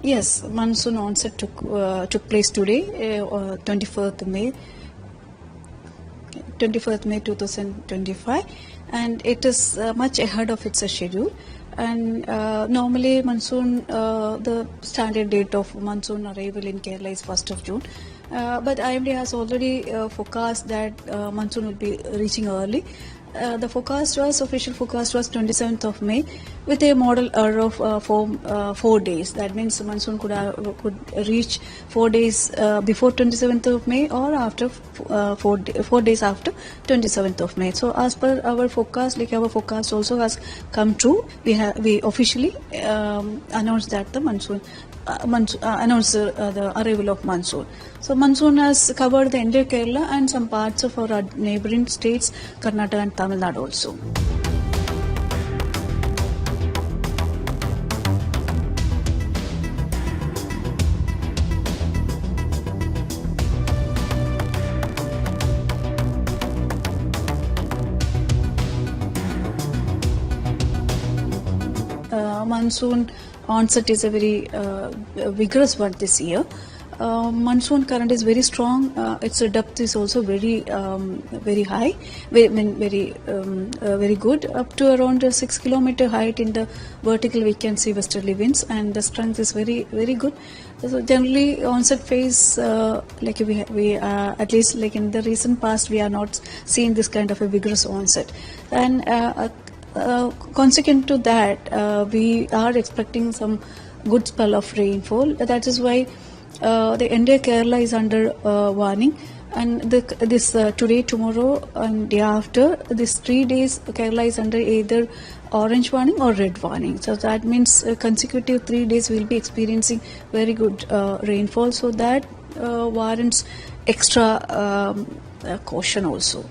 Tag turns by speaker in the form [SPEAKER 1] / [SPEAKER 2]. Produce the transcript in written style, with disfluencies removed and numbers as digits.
[SPEAKER 1] Yes, monsoon onset took place today, 24th May 2025, and it is much ahead of its schedule. And normally monsoon, the standard date of monsoon arrival in Kerala is 1st of June. But IMD has already forecast that monsoon will be reaching early. The official forecast was 27th of May with a model error of 4 days. That means the monsoon could reach 4 days before 27th of May or after 4 days after 27th of May. So as per our forecast, our forecast also has come true. We officially announced that the the arrival of monsoon. So monsoon has covered the entire Kerala and some parts of our neighboring states, Karnataka and Tamil Nadu also. Monsoon onset is a very vigorous one this year. Monsoon current is very strong. Its depth is also very high. Very good. Up to around 6 kilometer height in the vertical, we can see westerly winds, and the strength is very good. So generally, onset phase, we at least in the recent past, we are not seeing this kind of a vigorous onset, and consequent to that, we are expecting some good spell of rainfall. That is why the entire Kerala is under warning, and this today, tomorrow, and day after, these 3 days, Kerala is under either orange warning or red warning. So that means consecutive 3 days we'll be experiencing very good rainfall. So that warrants extra caution also.